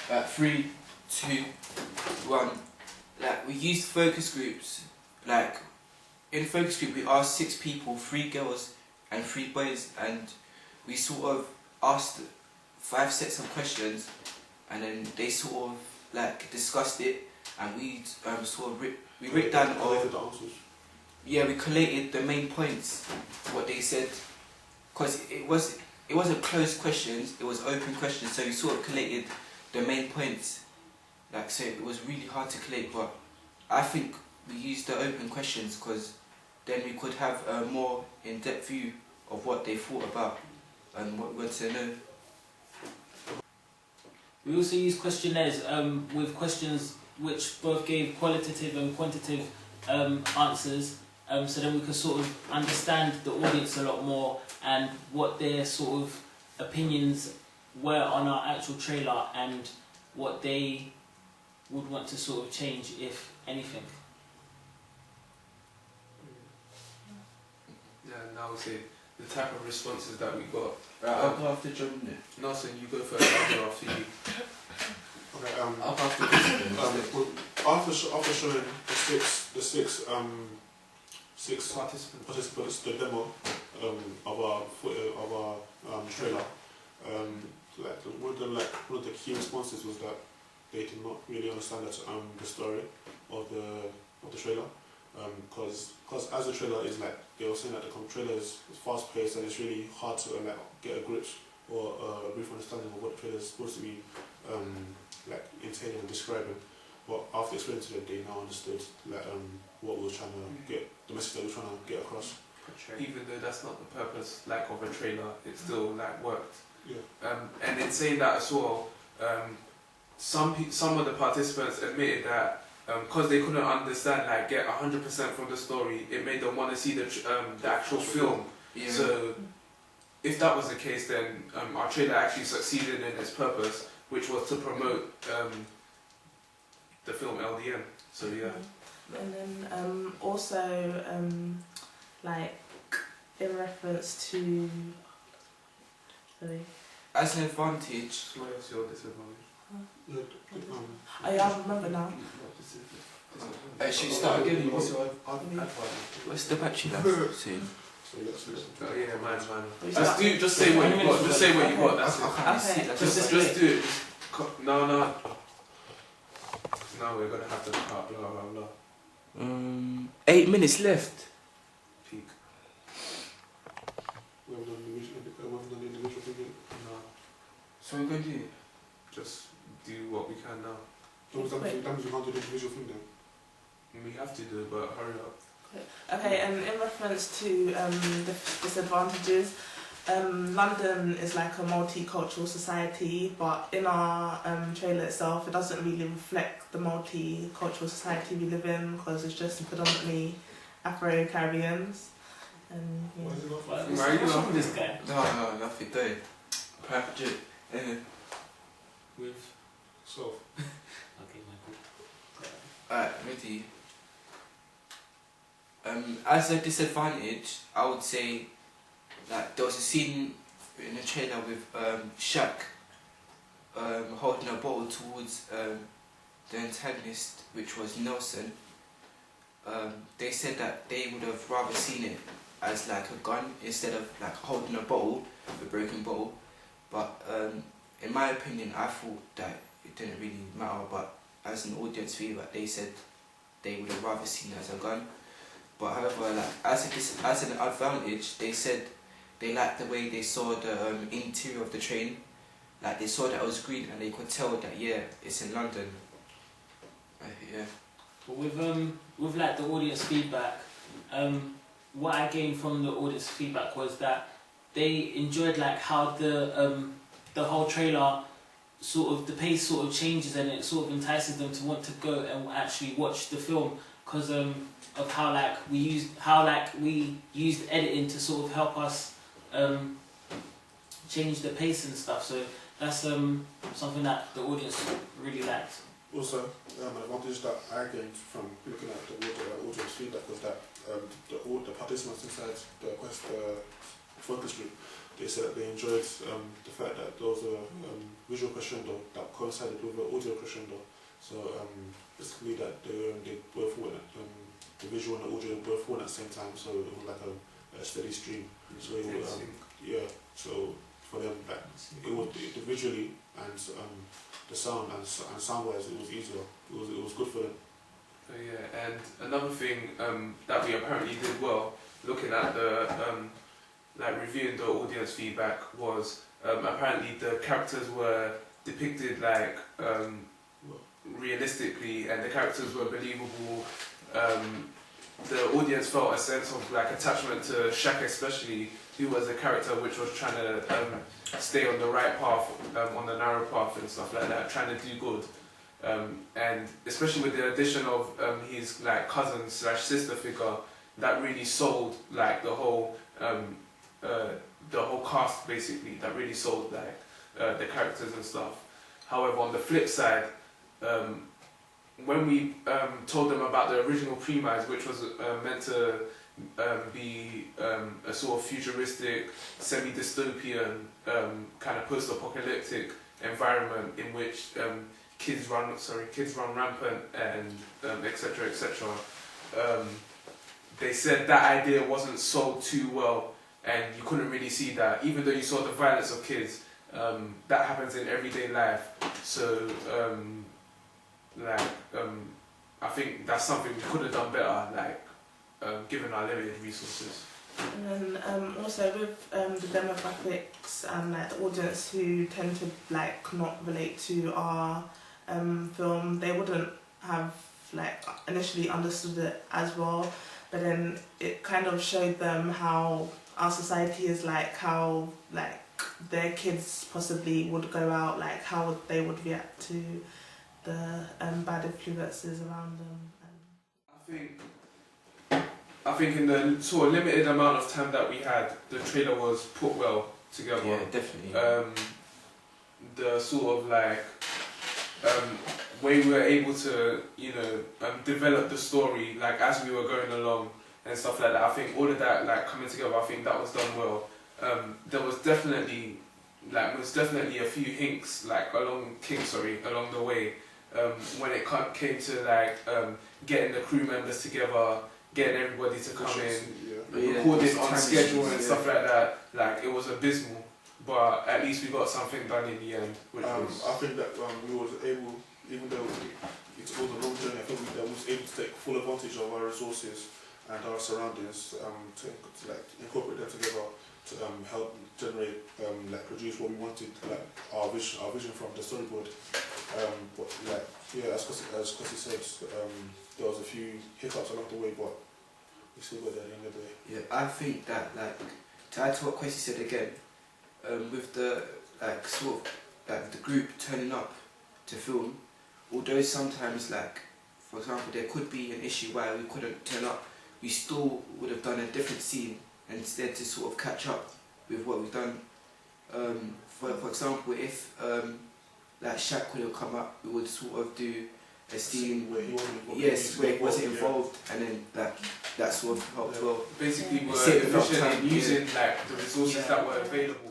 3, 2, 1. Like, we used focus groups. Like, in focus group we asked 6 people, 3 girls and 3 boys, and we sort of asked 5 sets of questions, and then they sort of like discussed it, and we sort of wrote down yeah, we collated the main points, what they said, because it wasn't closed questions, it was open questions, so we sort of collated the main points. Like, so it was really hard to collate, but I think we used the open questions because then we could have a more in-depth view of what they thought about and what we wanted to know. We also used questionnaires with questions which both gave qualitative and quantitative answers, so then we could sort of understand the audience a lot more and what their sort of opinions were on our actual trailer and what they would want to sort of change, if anything. Yeah, and I would say the type of responses that we got. I'll go after John. Nelson, you go first, I'll go after you. Okay, I'll go after this. after showing the six participants the demo of our trailer, one of the key responses was that they did not really understand the story of the trailer, because as a trailer is like, they were saying that the trailer is fast paced and it's really hard to get a grip or a brief understanding of what the trailer is supposed to be entailing and describing. But after explaining to them, they now understood what we were trying to get, the message that we were trying to get across. Even though that's not the purpose of a trailer, it still worked. Yeah. And in saying that as well, some of the participants admitted that because they couldn't understand, get 100% from the story, it made them want to see the actual film. Yeah. So if that was the case, then our trailer actually succeeded in its purpose, which was to promote the film LDM. So yeah. And then also in reference to, sorry. As an advantage. What is your disadvantage? Oh yeah, I remember now. Should we start again? What's the battery left soon? Oh yeah, mine. Just say what you got. Just say what you got. That's it. Okay. Just do it. No, we're gonna have to cut. Blah blah blah. 8 minutes left. Peak. We haven't done the individual thing yet. No. So we're going to do it? Just do what we can now. That means we can't do the individual thing then. We have to do it, but hurry up. Okay, and in reference to the disadvantages, London is like a multicultural society, but in our trailer itself, it doesn't really reflect the multicultural society we live in, because it's just predominantly Afro-Caribbeans. And yeah. What's wrong with this guy? No, nothing. Don't. Private joke. With So. okay, Michael. Alright, ready. As a disadvantage, I would say there was a scene in the trailer with Shaq holding a bottle towards the antagonist, which was Nelson. They said that they would have rather seen it as a gun instead of holding a bottle, a broken bottle. But in my opinion, I thought that it didn't really matter. But as an audience feedback, they said they would have rather seen it as a gun. But however, as an advantage, they said they liked the way they saw the interior of the train. They saw that it was green and they could tell that it's in London. Yeah. But with the audience feedback, what I gained from the audience feedback was that they enjoyed how the whole trailer the pace sort of changes and it sort of entices them to want to go and actually watch the film, because of how we used editing to sort of help us change the pace and stuff. So that's something that the audience really liked. Also, an advantage that I gained from looking at the audience feedback was that the participants inside the focus group they said that they enjoyed the fact that there was a visual crescendo that coincided with an audio crescendo. So basically that they both went the visual and the audio both went at the same time. So it was like a steady stream. So it was, so for them, like it was visually and the sound and sound wise, it was easier. It was good for them. Yeah, and another thing that we apparently did well, looking at the like reviewing the audience feedback, was apparently the characters were depicted like realistically, and the characters were believable. The audience felt a sense of like attachment to Shaq, especially, who was a character which was trying to stay on the right path, on the narrow path and stuff like that, trying to do good. And especially with the addition of his like cousin / sister figure, that really sold like the whole cast basically. That really sold like the characters and stuff. However, on the flip side, when we told them about the original premise, which was meant to be a sort of futuristic, semi-dystopian, kind of post-apocalyptic environment in which kids run rampant and etc. etc. They said that idea wasn't sold too well, and you couldn't really see that, even though you saw the violence of kids. That happens in everyday life. So I think that's something we could have done better, like given our limited resources. And then also with the demographics and like the audience who tend to like not relate to our film, they wouldn't have like initially understood it as well, but then it kind of showed them how our society is, like how like their kids possibly would go out, like how they would react to the bad influences around them. I think in the sort of limited amount of time that we had, the trailer was put well together. Yeah, definitely. The sort of like way we were able to, develop the story like as we were going along and stuff like that. I think all of that like coming together, I think that was done well. There was definitely a few hinks along the way when it came to like getting the crew members together, getting everybody to come in, recording on schedule and stuff like that. Like it was abysmal, but at least we got something done in the end. Which was I think that we was able, even though it was a long journey, I think that we was able to take full advantage of our resources and our surroundings to like incorporate them together to help generate produce what we wanted, like our vision from the storyboard. But like as Kwesi said, there was a few hiccups along the way, but we still got there at the end of the day. Yeah, I think that to add to what Kwesi said again, with the the group turning up to film, although sometimes for example there could be an issue why we couldn't turn up, we still would have done a different scene instead to sort of catch up with what we've done. For example, if Shaq could have come up, we would sort of do a scene where he wasn't involved. where he wasn't involved, and then that sort of helped well. basically we're Save a lot of efficient time, in using the resources that were available.